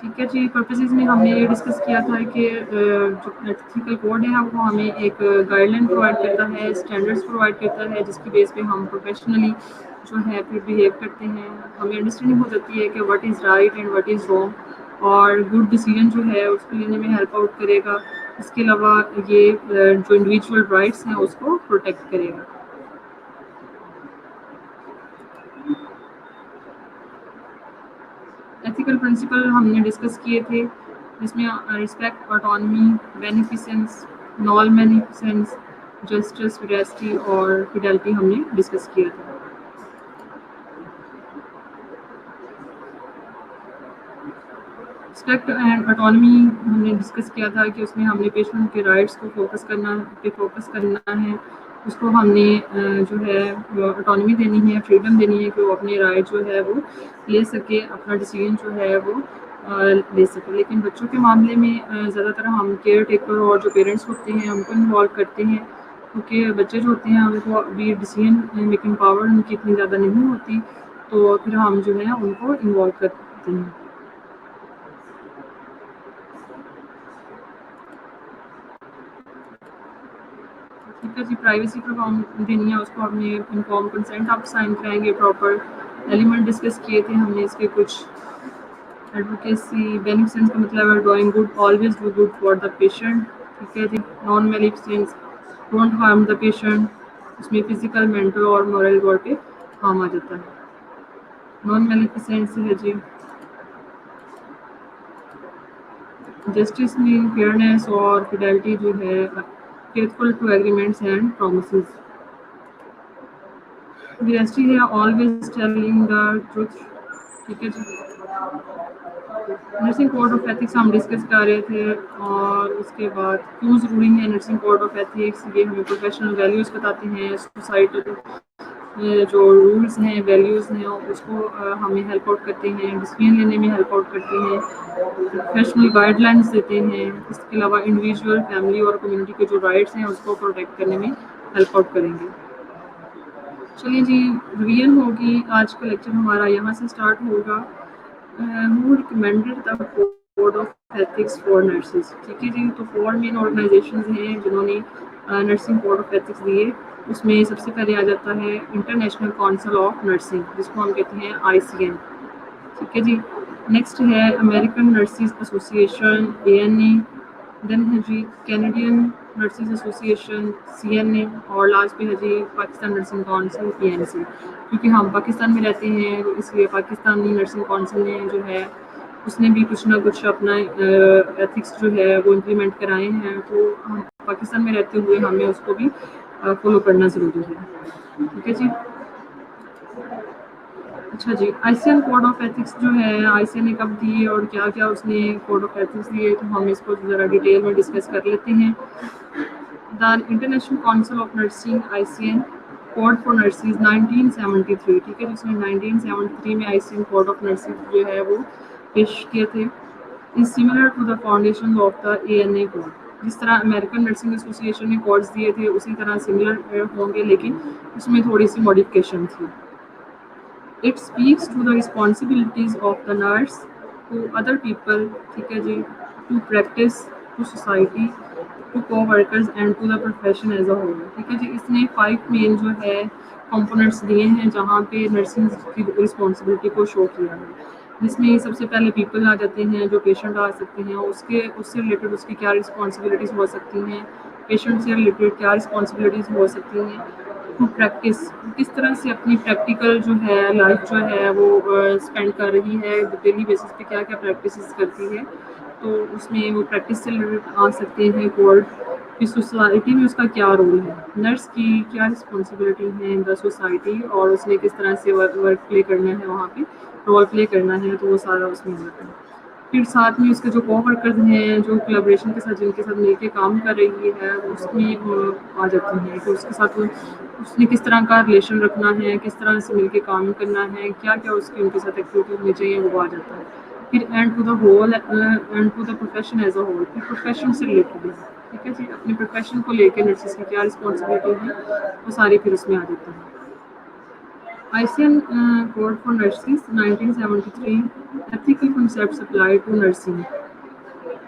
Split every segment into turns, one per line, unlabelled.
ٹھیک ہے جی، پرپسز میں ہم نے یہ ڈسکس کیا تھا کہ جو ایتھیکل کوڈ ہے وہ ہمیں ایک گائیڈ لائن پرووائڈ کرتا ہے، اسٹینڈرڈس پرووائڈ کرتا ہے، جس کی بیس پہ ہم پروفیشنلی جو ہے پھر بہیو کرتے ہیں. ہمیں انڈرسٹینڈنگ ہو جاتی ہے کہ what is right and what is wrong, اور گڈ ڈیسیجن جو ہے اس کو لینے میں ہیلپ آؤٹ کرے گا. اس کے علاوہ یہ جو انڈیویجول رائٹس ہیں اس کو پروٹیکٹ کرے گا. ایتھیکل پرنسپل ہم نے ڈسکس کیے تھے، جس میں رسپیکٹ، آٹونمی، بینیفیسنس، نان بینیفیسنس، جسٹس، ویراسٹی اور فیڈیلٹی ہم نے ڈسکس کیا تھا. رسپیکٹ اینڈ آٹونمی ہم نے ڈسکس کیا تھا کہ اس میں ہم نے پیشنٹ کے رائٹس کو فوکس کرنا ہے. اس کو ہم نے جو ہے آٹونمی دینی ہے، فریڈم دینی ہے کہ وہ اپنے رائٹ جو ہے وہ لے سکے، اپنا ڈیسیجن جو ہے وہ لے سکے. لیکن بچوں کے معاملے میں زیادہ تر ہم کیئر ٹیکر اور جو پیرنٹس ہوتے ہیں ان کو انوالو کرتے ہیں، کیونکہ بچے جو ہوتے ہیں ان کو ابھی ڈیسیجن میکنگ پاور ان کی اتنی زیادہ نہیں ہوتی، تو پھر ہم جو ہے ان کو انوالو کرتے ہیں. ٹھیک ہے جی، پرائیویسی کو ہم دینی ہے، اس کو ہم نے انفارم کنسینٹ آپ سائن کرائیں گے. پراپر ایلیمنٹ ڈسکس کیے تھے ہم نے اس کے کچھ. ایڈوکیسی، بینیفیسنس کا مطلب ہے doing good, always do good for the patient. ٹھیک ہے جی. Non maleficence, don't harm the patient. اس میں فزیکل، مینٹل اور مورل طور پہ ہارم آ جاتا ہے. نان میلیفیسنس ہے جی جسٹس میں فیئرنیس اور فیڈیلٹی جو ہے، faithful to agreements and promises. ویراسٹی ہے آلویز ٹیلنگ دا ٹروتھ. ٹھیک ہے جی. نرسنگ کوڈ آف ایتھکس ہم ڈسکس کر رہے تھے، اور اس کے بعد کیوں ضروری ہے نرسنگ کوڈ آف ایتھکس. یہ ہمیں پروفیشنل ویلیوز بتاتے ہیں، سوسائٹی جو رولس ہیں، ویلیوز ہیں، اس کو ہمیں ہیلپ آؤٹ کرتے ہیں، ڈسیزن لینے میں ہیلپ آؤٹ کرتے ہیں، پروفیشنل گائیڈ لائنس دیتے ہیں. اس کے علاوہ انڈیویجول، فیملی اور کمیونٹی کے جو رائٹس ہیں اس کو پروٹیکٹ کرنے میں ہیلپ آؤٹ کریں گے. چلیے جی، ریویژن ہوگی. آج کا لیکچر ہمارا یہاں سے اسٹارٹ ہوگا. Who recommended the code of ethics for nurses. ٹھیک ہے جی. تو 4 مین آرگنائزیشنز ہیں جنہوں نے نرسنگ کوڈ آف ایتھکس دیے. اس میں سب سے پہلے آ جاتا ہے انٹرنیشنل کونسل آف نرسنگ، جس کو ہم کہتے ہیں ICN. ٹھیک ہے جی. نیکسٹ ہے امریکن نرسز ایسوسی ایشن ANA. دین ہے جی کینیڈین نرسز ایسوسی ایشن CNA. اور لاسٹ پہ ہے جی پاکستان نرسنگ کونسل PNC. کیونکہ ہم پاکستان میں رہتے ہیں اس لیے پاکستانی نرسنگ کونسل نے جو ہے اس نے بھی کچھ نہ کچھ اپنا ایتھکس جو ہے وہ امپلیمنٹ کرائے ہیں، تو ہم پاکستان میں رہتے ہوئے ہمیں اس کو بھی فالو کرنا ضروری ہے. ٹھیک ہے جی. اچھا جی، ICN کوڈ آف ایتھکس جو ہے ICN نے کب دی اور کیا کیا اس نے کوڈ آف ایتھکس دیے، تو ہم اس کو ذرا ڈیٹیل میں ڈسکس کر لیتے ہیں. The International Council of Nursing ICN code for nurses 1973. ٹھیک ہے، جس میں 1973 میں ICN کوڈ آف نرسنگ جو ہے وہ پیش کیے تھے. Is similar to the foundation of the ANA code. جس طرح امریکن نرسنگ ایسوسی ایشن نے کوڈز دیے تھے اسی طرح سملر ہوں گے، لیکن اس میں تھوڑی سی موڈیفکیشن تھی. It speaks to the responsibilities of the nurse to other people. ٹھیک ہے جی. To practice, to society, to co-workers and to the profession as a whole. ٹھیک ہے جی. اس نے 5 مین جو ہے کمپوننٹس دیے ہیں جہاں پہ نرسنگ کی رسپانسبلٹی کو شو کیا ہے، جس میں سب سے پہلے پیپل آ جاتے ہیں، جو پیشنٹ آ سکتے ہیں، اس سے ریلیٹڈ اس کی کیا رسپانسبلٹیز ہو سکتی ہیں، پیشنٹ سے ریلیٹڈ کیا رسپانسبلٹیز ہو سکتی ہیں. ٹو پریکٹس، کس طرح سے اپنی پریکٹیکل جو ہے لائف جو ہے وہ اسپینڈ کر رہی ہے، ڈیلی بیسس پہ کیا کیا پریکٹسز کرتی ہے، تو اس میں وہ پریکٹس سے ریلیٹڈ آ سکتے ہیں کوڈ. کہ سوسائٹی میں اس کا کیا رول ہے، نرس کی کیا رسپانسبلٹی ہے ان دا سوسائٹی، اور اس نے کس طرح سے ورک پلے کرنا ہے، وہاں پہ رول پلے کرنا ہے، تو وہ سارا اس میں ہوتا ہے. پھر ساتھ میں اس کے جو کو ورکرز ہیں، جو کولیبریشن کے ساتھ جن کے ساتھ مل کے کام کر رہی ہے، اس میں آ جاتی ہیں کہ اس کے ساتھ اس نے کس طرح کا ریلیشن رکھنا ہے، کس طرح سے مل کے کام کرنا ہے، کیا کیا اس کی ان کے ساتھ ایکٹیویٹی ہونی چاہیے، وہ آ جاتا ہے. پھر and to the whole, and to the profession as a whole. پھر پروفیشن سے ریلیٹڈ ہے. ٹھیک ہے جی. اپنے پروفیشن کو لے کے نرسز کی کیا رسپانسبلٹی ہے، وہ ساری پھر اس میں آ جاتی ہے. ICN Code for Nurses 1973 Ethical Concepts Applied to Nursing.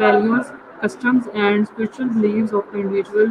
values, customs and spiritual beliefs of the individual,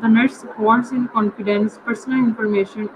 The nurse holds in confidence personal information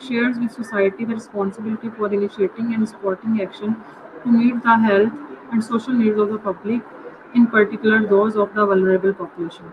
shares with society the responsibility for initiating and supporting action to meet the health and social needs of the public, in particular those of the vulnerable population.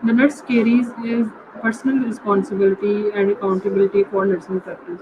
The nurse carries is personal responsibility and accountability for nursing practice,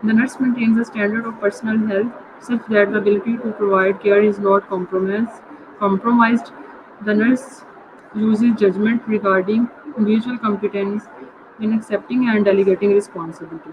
The nurse maintains a standard of personal health such that the ability to provide care is not compromised. The nurse uses judgment regarding individual competence in accepting and delegating responsibility,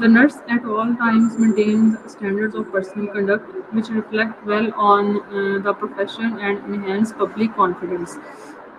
The nurse at all times maintains standards of personal conduct which reflect well on the profession and enhance public confidence,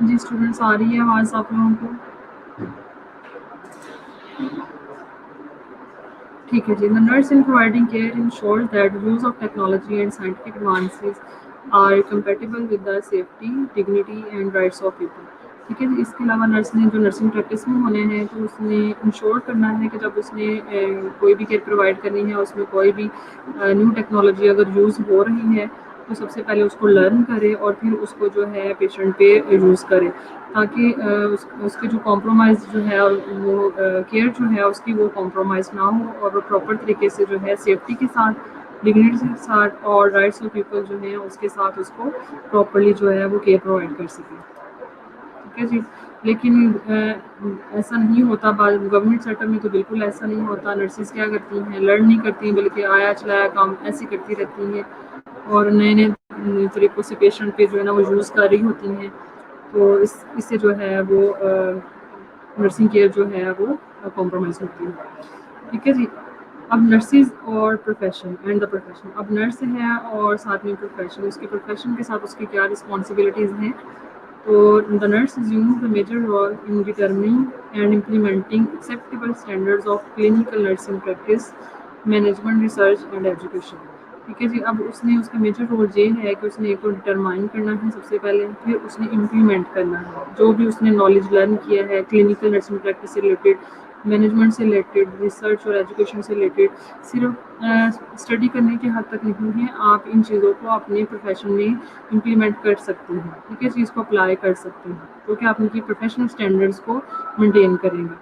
جی students آ رہی ہے آواز آپ لوگوں کو؟ ٹھیک ہے جی. The nurse in providing care ensures that use of technology and scientific advances are compatible with the safety, dignity and rights of people. ٹھیک ہے جی. اس کے علاوہ نرس نے جو نرسنگ پریکٹس میں ہونے ہیں تو اس نے انشور کرنا ہے کہ جب اس نے کوئی بھی کیئر پرووائڈ کرنی ہے اس میں کوئی بھی نیو ٹیکنالوجی اگر یوز ہو رہی ہے تو سب سے پہلے اس کو لرن کرے اور پھر اس کو جو ہے پیشنٹ پہ یوز کرے تاکہ اس کے جو کمپرومائز جو ہے وہ کیئر جو ہے اس کی وہ کمپرومائز نہ ہو اور وہ پراپر طریقے سے جو ہے سیفٹی کے ساتھ ڈگنیٹی کے ساتھ اور رائٹس آف پیپل جو ہیں اس کے ساتھ اس کو پراپرلی جو ہے وہ کیئر پرووائڈ کر سکے. ٹھیک ہے جی. لیکن ایسا نہیں ہوتا گورنمنٹ سیکٹر میں تو بالکل ایسا نہیں ہوتا. نرسز کیا کرتی ہیں لرن نہیں کرتی بلکہ آیا چلایا کام ایسے کرتی رہتی ہیں اور نئے نئے طریقوں سے پیشنٹ پہ جو ہے نا وہ یوز کر رہی ہوتی ہیں تو اس سے جو ہے وہ نرسنگ کیئر جو ہے وہ کمپرومائز ہوتی ہے. ٹھیک ہے جی. اب نرسز اور پروفیشن اینڈ دا پروفیشن. اب نرس ہے اور ساتھ میں پروفیشن اس کے پروفیشن کے ساتھ اس کی کیا رسپانسبلٹیز ہیں تو the nurse assumes a major role in determining and implementing acceptable standards of clinical nursing practice, management, research and education. ٹھیک ہے جی. اب اس نے اس کا میجر رول یہ ہے کہ اس نے ایک کو ڈٹرمائن کرنا ہے سب سے پہلے پھر اس نے امپلیمنٹ کرنا ہے جو بھی اس نے نالج لرن کیا ہے کلینکل نرسنگ پریکٹس سے ریلیٹڈ مینجمنٹ سے ریلیٹڈ ریسرچ اور ایجوکیشن سے ریلیٹڈ صرف اسٹڈی کرنے کے حد تک نہیں ہے آپ ان چیزوں کو اپنے پروفیشن میں امپلیمنٹ کر سکتے ہیں. ٹھیک ہے چیز کو اپلائی کر سکتے ہیں کیونکہ آپ ان کی پروفیشنل اسٹینڈرڈس کو مینٹین کریں گے.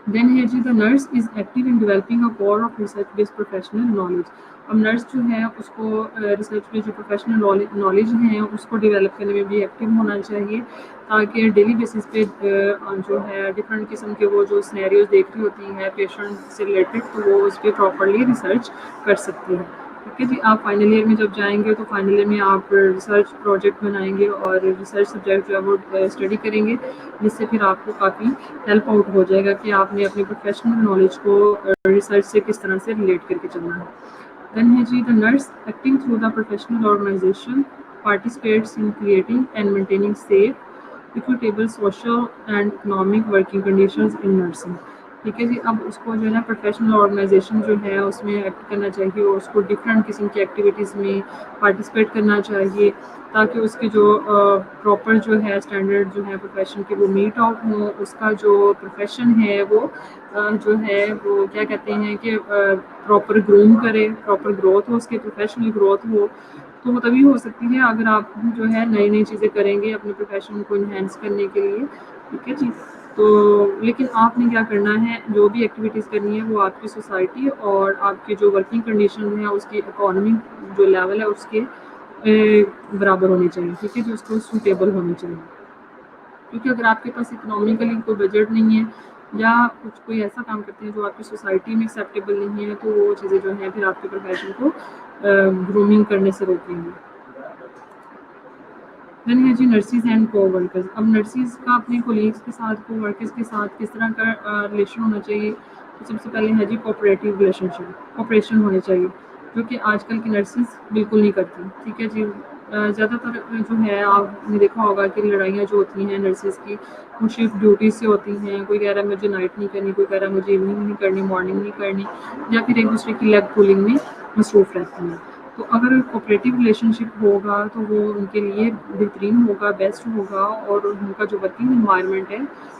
دین ہے جی. The nurse is active in developing a core of research based professional knowledge. اب نرس جو ہے اس کو ریسرچ میں جو پروفیشنل نالج ہیں اس کو ڈیولپ کرنے میں بھی ایکٹیو ہونا چاہیے تاکہ ڈیلی بیسس پہ جو ہے ڈفرینٹ قسم کے وہ جو سینیریوز دیکھ رہی ہوتی ہیں پیشنٹ سے ریلیٹڈ تو وہ اس پہ پراپرلی ریسرچ کر سکتی ہیں. ٹھیک ہے جی. آپ فائنل ایئر میں جب جائیں گے تو فائنل ایئر میں آپ ریسرچ پروجیکٹ بنائیں گے اور ریسرچ سبجیکٹ جو ہے وہ اسٹڈی کریں گے جس سے پھر آپ کو کافی ہیلپ آؤٹ ہو جائے گا کہ آپ نے اپنی پروفیشنل نالج کو ریسرچ سے کس طرح سے ریلیٹ کر کے چلنا ہے. دین ہے جی. The nurse acting through the professional organization participates in creating and maintaining safe, equitable social and economic working conditions in nursing. ٹھیک ہے جی. اب اس کو جو ہے نا پروفیشنل آرگنائزیشن جو ہے اس میں ایکٹ کرنا چاہیے اور اس کو ڈفرینٹ قسم کی ایکٹیویٹیز میں پارٹیسپیٹ کرنا چاہیے تاکہ اس کے جو پراپر جو ہے اسٹینڈرڈ جو ہے پروفیشن کے وہ میٹ آؤٹ ہوں. اس کا جو پروفیشن ہے وہ جو ہے وہ کیا کہتے ہیں کہ پراپر گروم کرے پراپر گروتھ ہو اس کی پروفیشنل گروتھ ہو تو وہ تبھی ہو سکتی ہے اگر آپ جو ہے نئی نئی چیزیں کریں گے اپنے پروفیشن کو انہینس کرنے کے لیے. ٹھیک ہے جی. تو لیکن آپ نے کیا کرنا ہے جو بھی ایکٹیویٹیز کرنی ہے وہ آپ کی سوسائٹی اور آپ کے جو ورکنگ کنڈیشن ہیں اس کی اکانومی جو لیول ہے اس کے برابر ہونی چاہیے. ٹھیک ہے جی. اس کو سوٹیبل ہونی چاہیے کیونکہ اگر آپ کے پاس اکنامیکلی کوئی بجٹ نہیں ہے یا کچھ کوئی ایسا کام کرتے ہیں جو آپ کی سوسائٹی میں ایکسیپٹیبل نہیں ہے تو وہ چیزیں جو ہیں پھر آپ کے پروفیشن کو گرومنگ کرنے سے روکیں گے. دین ہے جی. نرسز اینڈ کو ورکرز. اب نرسز کا اپنے کولیگس کے ساتھ کو ورکرز کے ساتھ کس طرح کا ریلیشن ہونا چاہیے تو سب سے پہلے ہے جی کوآپریٹیو ریلیشن شپ کوآپریشن ہونی چاہیے جو کہ آج کل کی نرسز بالکل نہیں کرتی. ٹھیک ہے جی. زیادہ تر جو ہے آپ نے دیکھا ہوگا کہ لڑائیاں جو ہوتی ہیں نرسز کی وہ شفٹ ڈیوٹی سے ہوتی ہیں. کوئی کہہ رہا ہے مجھے نائٹ نہیں کرنی کوئی کہہ رہا ہے مجھے ایوننگ نہیں کرنی مارننگ نہیں کرنی یا پھر ایک دوسرے کی لیگ پولنگ میں مصروف رہتی ہیں. تو اگر کوآپریٹیو ریلیشن شپ ہوگا تو وہ ان کے لیے بہترین ہوگا بیسٹ ہوگا اور ان کا جو ورکنگ انوائرمنٹ ہے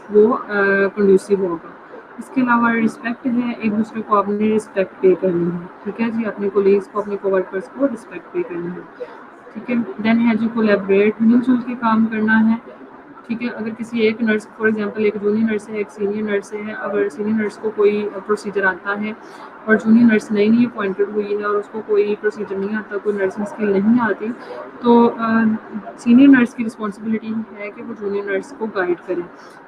وہ کنڈیوسیو ہوگا. اس کے علاوہ رسپیکٹ ہے ایک دوسرے کو آپ نے رسپیکٹ پے کرنی ہے. ٹھیک ہے جی. اپنے کولیگس کو اپنے کو ورکرس کو رسپیکٹ پے کرنی ہے. ٹھیک ہے. دین ہے جی کولیبریٹ مل جل کے کام کرنا ہے. ٹھیک ہے. اگر کسی ایک نرس فار ایگزامپل ایک جونیئر نرس ہے ایک سینئر نرس ہے اگر سینئر نرس کو کوئی پروسیجر آتا ہے اور جونیئر نرس نئی نئی اپوائنٹڈ ہوئی ہے اور اس کو کوئی پروسیجر نہیں آتا کوئی نرسنگ اسکل نہیں آتی تو سینئر نرس کی رسپانسبلٹی ہے کہ وہ جونیئر نرس کو گائیڈ کرے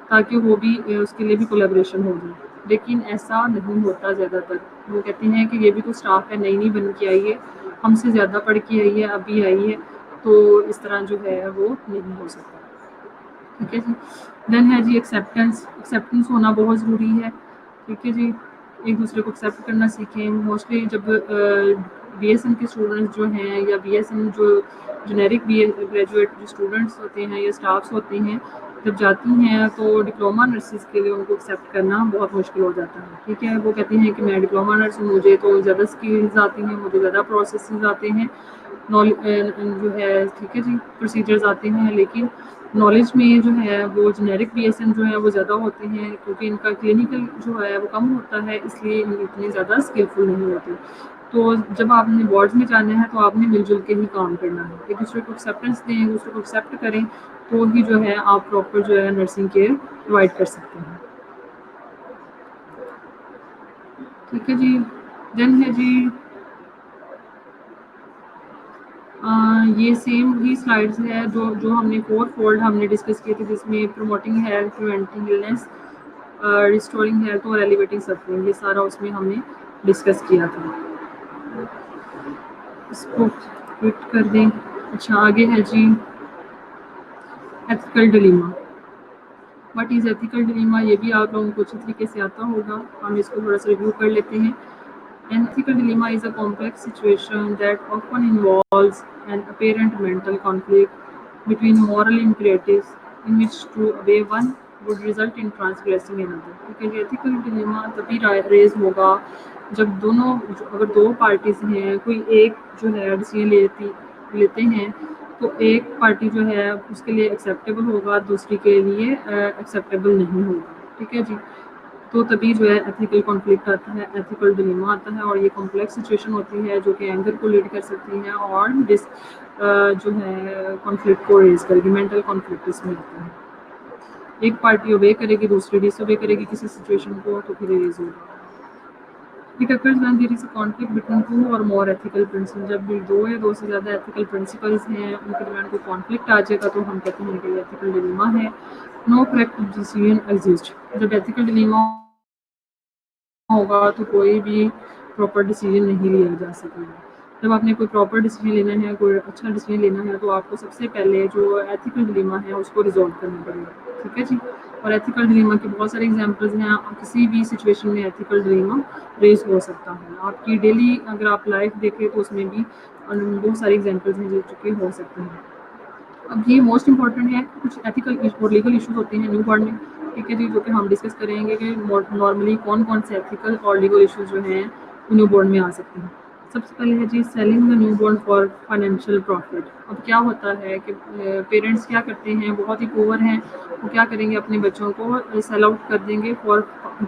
تاکہ وہ بھی اس کے لیے بھی کولیبریشن ہو جائے. لیکن ایسا نہیں ہوتا زیادہ تر. وہ کہتے ہیں کہ یہ بھی تو اسٹاف ہے نئی نئی بن کے آئی ہے ہم سے زیادہ پڑھ کے آئی ہے ابھی آئی ہے تو اس طرح جو ہے وہ نہیں ہو سکتا. ٹھیک ہے جی. دین ہے جی ایکسیپٹنس ہونا بہت ضروری ہے. ٹھیک ہے جی. ایک دوسرے کو ایکسیپٹ کرنا سیکھیں. موسٹلی جب بی ایس این کے اسٹوڈنٹس جو ہیں یا بی ایس این جو جنیرک بی گریجویٹ جو اسٹوڈنٹس ہوتے ہیں یا اسٹافس ہوتے ہیں جب جاتی ہیں تو ڈپلوما نرسز کے لیے ان کو ایکسیپٹ کرنا بہت مشکل ہو جاتا ہے. ٹھیک ہے, وہ کہتی ہیں کہ میں ڈپلوما نرس ہوں, مجھے تو زیادہ اسکلز آتی ہیں, مجھے زیادہ پروسیسز آتے ہیں, جو ہے ٹھیک ہے جی پروسیجرز آتے ہیں, لیکن نالج میں جو ہے وہ جنیرک بی ایس این جو ہے وہ زیادہ ہوتے ہیں کیونکہ ان کا کلینکل جو ہے وہ کم ہوتا ہے, اس لیے اتنے زیادہ اسکلفل نہیں ہوتے. تو جب آپ نے وارڈ میں جانا ہے تو آپ نے مل جل کے ہی کام کرنا ہے, ایک دوسرے کو ایکسیپٹنس دیں, ایک دوسرے کو ایکسیپٹ کریں, تو ہی جو ہے آپ پراپر جو ہے نرسنگ کیئر پرووائڈ کر سکتے ہیں. ٹھیک ہے جی. دین ہے جی یہ سیم وہی سلائڈس ہے جو ہم نے فولڈ ہم نے ڈسکس کیے تھے, جس میں promoting health, preventing illness, restoring health اور ایلیویٹنگ سفرنگ, یہ سارا اس میں ہم نے ڈسکس کیا تھا. اس کو کلک کر دیں. اچھا آگے ہے جی ethical dilemma. What is ethical dilemma, یہ بھی آپ لوگوں کو اچھی طریقے سے آتا ہوگا, ہم اس کو تھوڑا سا ریویو کر لیتے ہیں. An ethical dilemma is a complex situation that often involves an apparent mental conflict between moral imperatives in which to obey one would result in transgressing another. کیونکہ ethical dilemma تبھی ریز ہوگا جب اگر دو parties ہیں, کوئی ایک جو ہے ڈیسیژن لیتے ہیں تو ایک پارٹی جو ہے اس کے لیے ایکسیپٹیبل ہوگا, دوسری کے لیے ایکسیپٹیبل نہیں ہوگا. ٹھیک ہے جی, تو تبھی جو ہے ایتھیکل کانفلکٹ آتا ہے, ایتھیکل ڈلیما آتا ہے, اور یہ کمپلیکس سچویشن ہوتی ہے جو کہ اینگر کو لیڈ کر سکتی ہے اور جو ہے کانفلکٹ کو ریز کرے گی, مینٹل کانفلکٹ اس میں آتا ہے. ایک پارٹی اوبے کرے گی, دوسری ڈس اوبے کرے گی کسی سچویشن کو, تو پھر ریز ہوگا. It occurs when there is a conflict between two or more ethical principles. جب بھی دو یا دو سے زیادہ ethical principles ہیں, ان کے درمیان کوئی conflict آ جائے گا تو ہم کہتے ہیں کہ یہ ethical dilemma ہے. No correct decision exists. جب ethical dilemma ہوگا تو کوئی بھی پراپر ڈیسیجن نہیں لیا جا سکے گا. جب آپ نے کوئی پراپر ڈیسیجن لینا ہے, کوئی اچھا ڈیسیجن لینا ہے, تو آپ کو سب سے پہلے جو ایتھیکل ڈلیما ہے اس کو ریزالو کرنا پڑے گا. ٹھیک ہے جی, اور ایتھیکل ڈلیما کے بہت سارے ایگزامپلز ہیں. کسی بھی سچویشن میں ایتھیکل ڈلیما ریز ہو سکتا ہے. آپ کی ڈیلی اگر آپ لائف دیکھیں تو اس میں بھی بہت سارے ایگزامپلز ہیں جو کہ ہو سکتے ہیں. اب یہ موسٹ امپورٹنٹ ہے, کچھ ایتھیکل اور لیگل ایشوز ہوتے ہیں نیو بورن میں. ٹھیک ہے جی, جو کہ ہم ڈسکس کریں گے کہ نارملی کون کون سے ایتھیکل اور لیگل ایشوز جو ہیں نیو بورن میں آ سکتے ہیں. سب سے پہلے ہے جی selling the newborn for financial profit. اب کیا ہوتا ہے کہ پیرنٹس کیا کرتے ہیں, بہت ہی پور ہیں, وہ کیا کریں گے, اپنے بچوں کو سیل آؤٹ کر دیں گے فار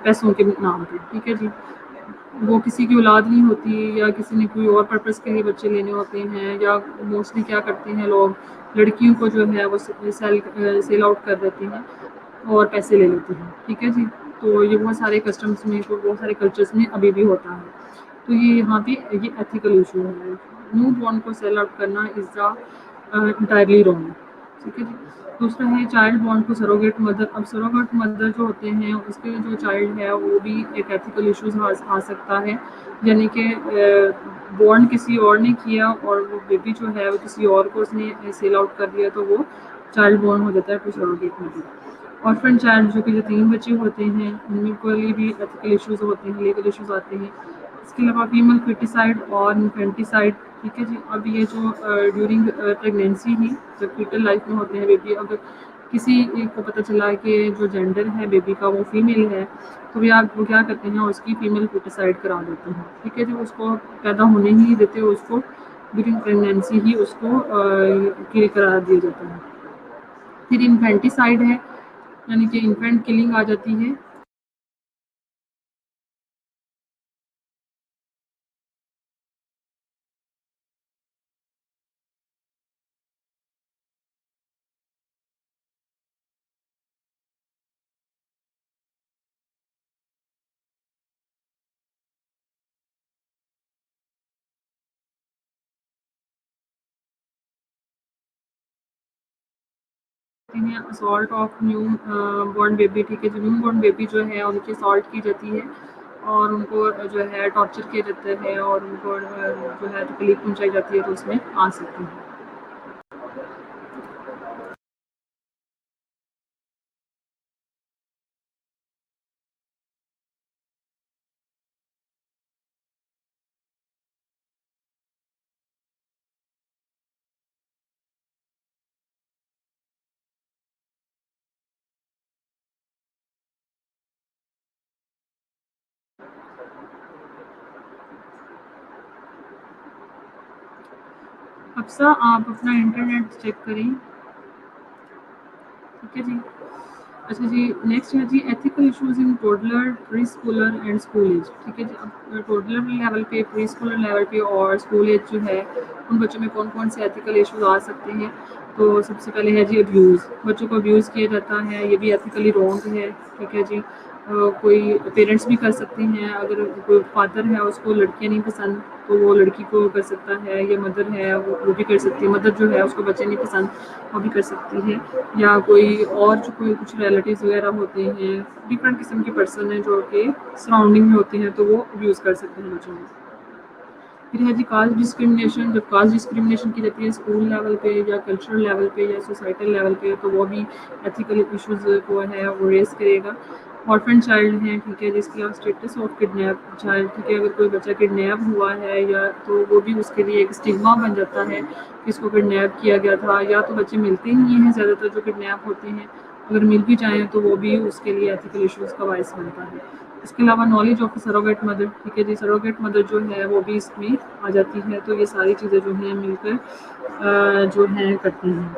پیسوں کے نام پہ. ٹھیک ہے جی, وہ کسی کی اولاد نہیں ہوتی یا کسی نے کوئی اور پرپز کے لیے بچے لینے ہوتے ہیں, یا موسٹلی کیا کرتے ہیں لوگ لڑکیوں کو جو ہے وہ سیل آؤٹ کر دیتے ہیں اور پیسے لے لیتے ہیں. ٹھیک ہے جی, تو یہ بہت سارے کسٹمس میں, بہت سارے کلچرس میں ابھی بھی ہوتا ہے. تو یہ یہاں پہ یہ ایتھیکل ایشو ہے. نیو بورن کو سیل آؤٹ کرنا از دا انٹائرلی رانگ. ٹھیک ہے جی. دوسرا ہے چائلڈ بورن کو سروگیٹ مدر. اب سروگیٹ مدر جو ہوتے ہیں اس کے جو چائلڈ ہے وہ بھی ایک ایتھیکل ایشوز آ سکتا ہے, یعنی کہ بورن کسی اور نے کیا اور وہ بیبی جو ہے وہ کسی اور کو اس نے سیل آؤٹ کر دیا, تو وہ چائلڈ بورن ہو جاتا ہے to surrogate mother. Orphan child جو کہ یتیم بچے ہوتے ہیں, ان میں کے لیے بھی ایتھیکل ایشوز ہوتے ہیں, لیگل ایشوز آتے ہیں. اس کے علاوہ فیمل فیٹیسائڈ اور انفینٹیسائڈ. ٹھیک ہے جی, اب یہ جو ڈیورنگ پریگنینسی ہی جب فیٹل لائف میں ہوتے ہیں بیبی, اگر کسی کو پتہ چلا کہ جو جینڈر ہے بیبی کا وہ فیمیل ہے, تو وہ کیا کرتے ہیں اس کی فیمیل فیٹیسائڈ کرا دیتے ہیں. ٹھیک ہے جی, اس کو پیدا ہونے ہی نہیں دیتے, اس کو ڈیورنگ پریگنینسی ہی اس کو کل قرار دیا جاتا ہے. پھر انفینٹیسائڈ ہے, یعنی کہ انفینٹ کلنگ آ جاتی ہے. Assault of new born baby. ٹھیک ہے, جو نیو بورن بیبی جو ہے ان کی اسالٹ کی جاتی ہے اور ان کو جو ہے ٹارچر کیا جاتا ہے اور ان کو جو ہے تکلیف پہنچائی جاتی ہے, تو اس میں آ سکتی ہے. حفصہ آپ اپنا انٹرنیٹ چیک کریں. ٹھیک ہے جی. اچھا جی نیکسٹ ہے جی ethical issues in toddler preschooler and school age. ٹھیک ہے جی. اب ٹوڈلر لیول پہ پری اسکولر لیول پہ اور اسکول ایج جو ہے ان بچوں میں کون کون سے ایتھیکل ایشوز آ سکتے ہیں. تو سب سے پہلے ہے جی ابیوز. بچوں کو ابیوز کیا جاتا ہے یہ بھی ایتھیکلی رانگ ہے. ٹھیک ہے جی. کوئی پیرنٹس بھی کر سکتے ہیں. اگر کوئی فادر ہے اس کو لڑکیاں نہیں پسند تو وہ لڑکی کو کر سکتا ہے. یا مدر ہے وہ بھی کر سکتی ہے. مدر جو ہے اس کو بچے نہیں پسند وہ بھی کر سکتی ہے. یا کوئی اور جو کوئی کچھ ریلیٹیوز وغیرہ ہوتے ہیں ڈفرینٹ قسم کے پرسن ہیں جو کہ سراؤنڈنگ میں ہوتے ہیں تو وہ یوز کر سکتے ہیں بچوں میں. پھر ہے جی کاسٹ ڈسکرمنیشن. جب کاسٹ ڈسکرمنیشن کی جاتی ہے اسکول لیول پہ یا کلچرل لیول پہ یا سوسائٹل لیول پہ تو وہ بھی ایتھیکل ایشوز کو ہے وہ ریز کرے گا. آرفن چائلڈ ہیں. ٹھیک ہے جس کی اسٹیٹس آف کڈنیپ چائلڈ. ٹھیک ہے اگر کوئی بچہ کڈنیپ ہوا ہے یا تو وہ بھی اس کے لیے ایک اسٹگما بن جاتا ہے کہ اس کو کڈنیپ کیا گیا تھا. یا تو بچے ملتے ہی ہیں زیادہ تر جو کڈنیپ ہوتے ہیں. اگر مل بھی جائیں تو وہ بھی اس کے لیے ایتھیکل ایشوز کا باعث بنتا ہے. اس کے علاوہ نالج آف سروگیٹ مدر. ٹھیک ہے جی. سروگیٹ مدر جو ہے وہ بھی اس میں آ جاتی ہے. تو یہ ساری چیزیں جو ہیں مل کر جو ہیں کرتی ہیں.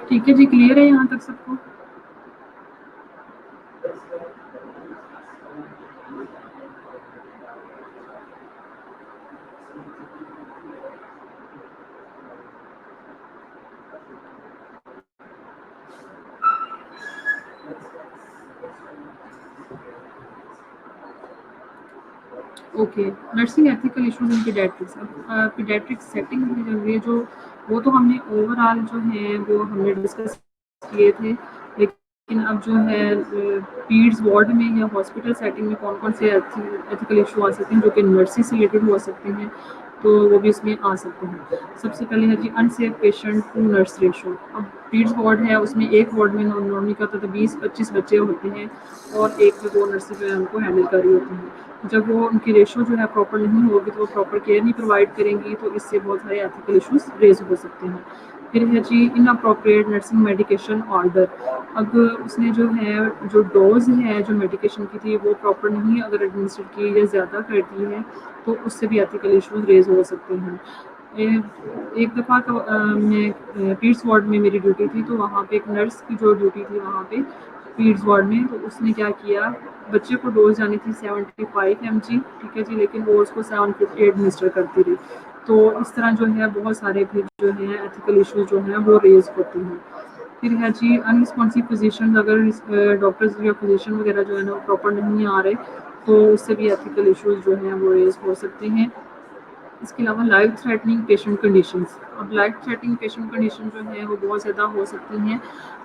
ٹھیک ہے جی. کلیئر ہے یہاں تک سب کو؟ اوکے. نرسنگ ایتھیکل ایشوز ان پیڈیاٹرکس. اب پیڈیاٹرک سیٹنگ میں جو یہ جو وہ تو ہم نے اوور آل جو ہیں وہ ہم نے ڈسکس کیے تھے. لیکن اب جو ہے پیڈز وارڈ میں یا ہاسپٹل سیٹنگ میں کون کون سے ایتھیکل ایشو آ سکتے ہیں جو کہ نرسز سے ریلیٹڈ ہو سکتے ہیں تو وہ بھی اس میں آ سکتے ہیں. سب سے پہلے ہے جی unsafe patient to nurse ratio. اب پیڈز وارڈ ہے اس میں ایک وارڈ میں نارملی کا تو 20-25 بچے ہوتے ہیں اور ایک سے دو نرسیں جو ہے ان کو ہینڈل کر رہی ہوتی ہیں. جب وہ ان کی ریشو جو ہے پراپر نہیں ہوگی تو وہ پراپر کیئر نہیں پرووائڈ کریں گی تو اس سے بہت سارے ایتھیکل ایشوز ریز ہو سکتے ہیں. پھر ہے جی ان اپروپریٹ نرسنگ میڈیکیشن آرڈر. اب اس نے جو ہے جو ڈوز ہے جو میڈیکیشن کی تھی وہ پراپر نہیں اگر ایڈمنسٹر کی یا زیادہ کر دی ہے تو اس سے بھی ایتھیکل ایشوز ریز ہو سکتے ہیں. ایک دفعہ تو میں پیٹس وارڈ میں میری ڈیوٹی تھی تو وہاں پہ ایک نرس کی جو ڈیوٹی تھی وہاں پہ پیڈز وارڈ میں تو اس نے کیا کیا بچے کو ڈوز جانی تھی 75 mg. ٹھیک ہے جی. لیکن وہ اس کو 750 ایڈمنسٹر کرتی رہی. تو اس طرح جو ہے بہت سارے پھر جو ہیں ایتھیکل ایشوز جو ہیں وہ ریز ہوتے ہیں. پھر ہے جی ان رسپانسو فزیشن. اگر ڈاکٹرز یا فزیشین وغیرہ جو ہے نا پراپر نہیں آ رہے تو اس سے بھی ایتھیکل ایشوز جو ہیں وہ ریز ہو سکتے ہیں. اس کے علاوہ لائف تھریٹننگ پیشنٹ کنڈیشنز. اب لائف تھریٹننگ پیشنٹ کنڈیشن جو ہیں وہ بہت زیادہ ہو سکتی ہیں.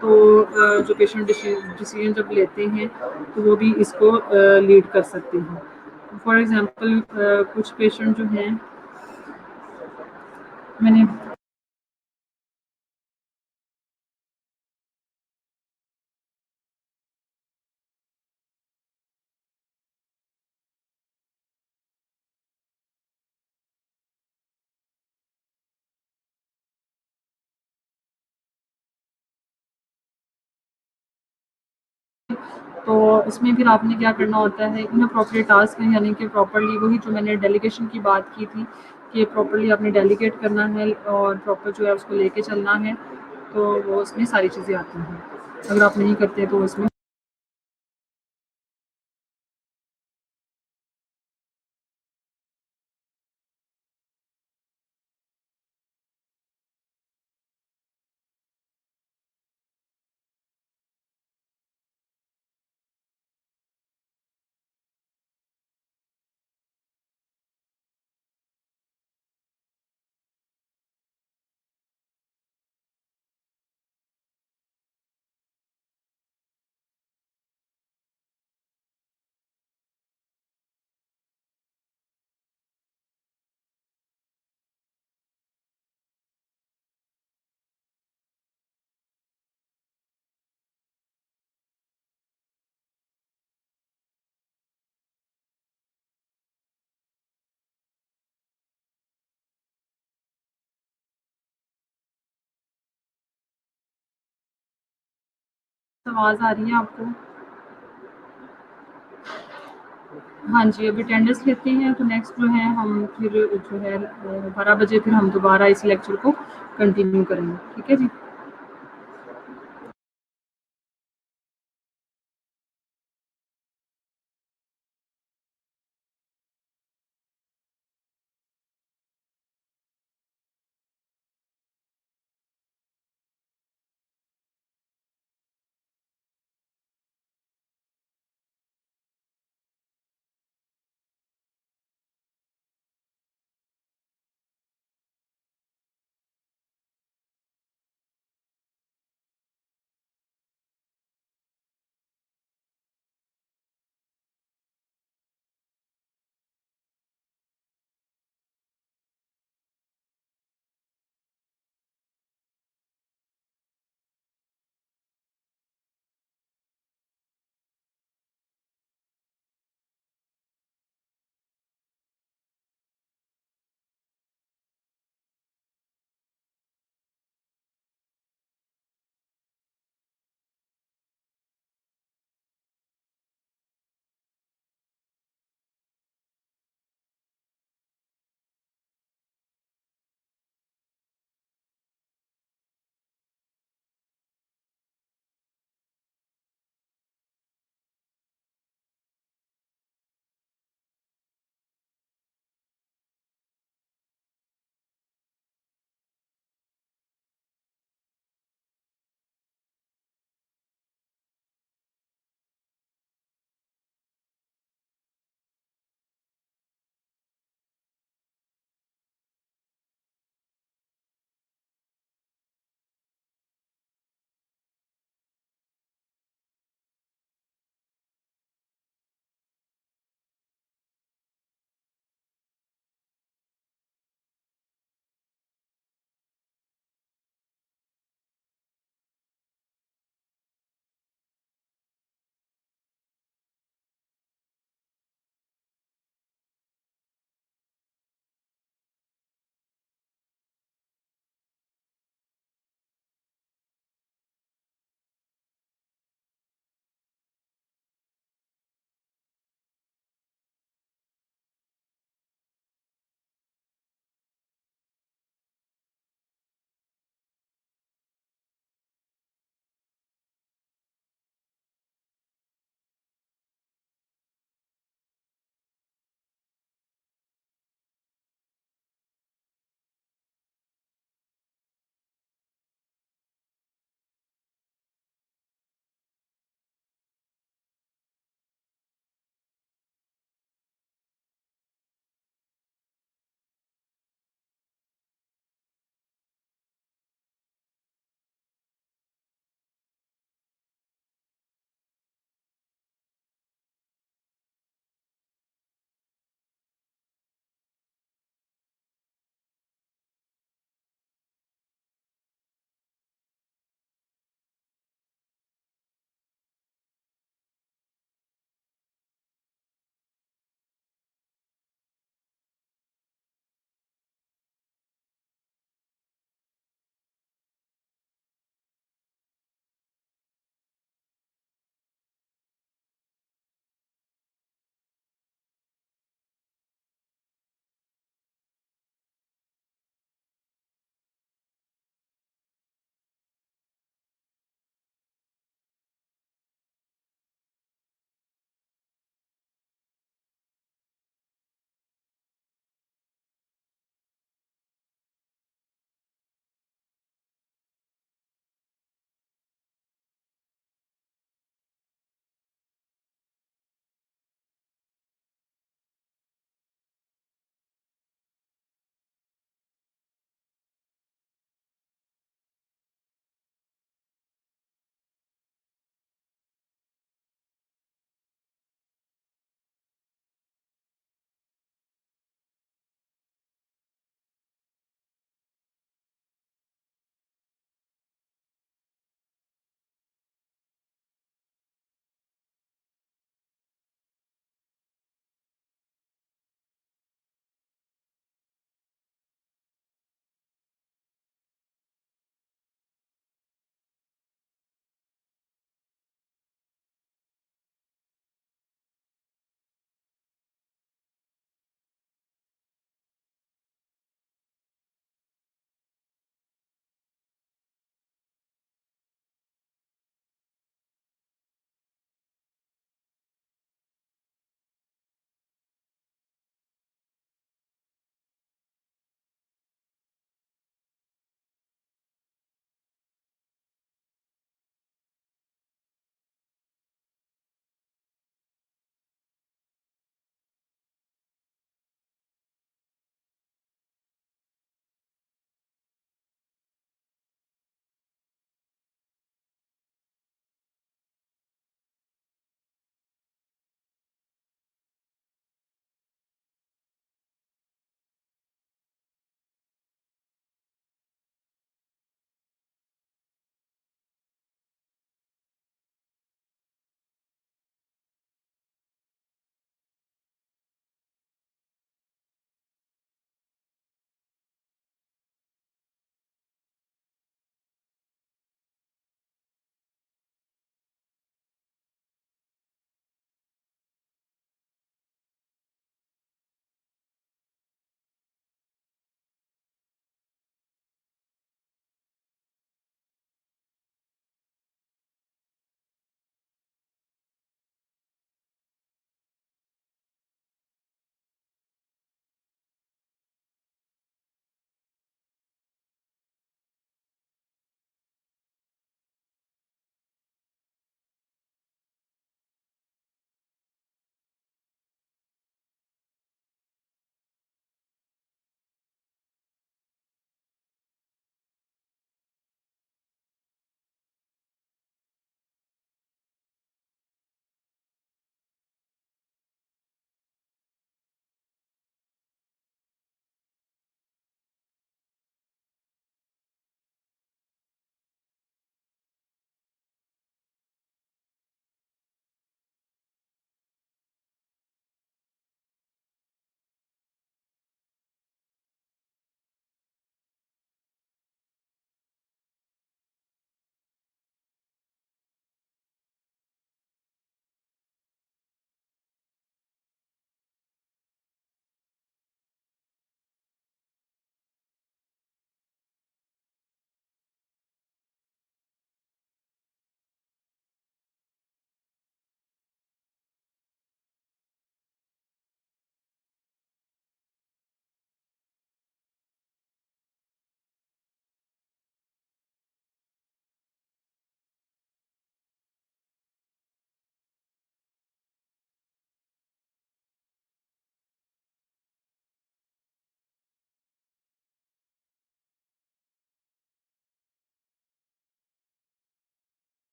تو جو پیشنٹ ڈیسیجن جب لیتے ہیں تو وہ بھی اس کو لیڈ کر سکتے ہیں. فار ایگزامپل کچھ پیشنٹ جو ہیں میں نے تو اس میں پھر آپ نے کیا کرنا ہوتا ہے ان اپروپریٹ ٹاسک ہیں یعنی کہ پراپرلی وہی جو میں نے ڈیلیگیشن کی بات کی تھی کہ پراپرلی آپ نے ڈیلیگیٹ کرنا ہے اور پراپر جو ہے اس کو لے کے چلنا ہے. تو وہ اس میں ساری چیزیں آتی ہیں. اگر آپ نہیں کرتے تو اس میں آواز آ رہی ہے آپ کو؟ ہاں جی، اب اٹینڈنس لیتے ہیں تو نیکسٹ جو ہے ہم پھر جو ہے 12 بجے پھر ہم دوبارہ اس لیکچر کو کنٹینیو کریں گے، ٹھیک ہے جی؟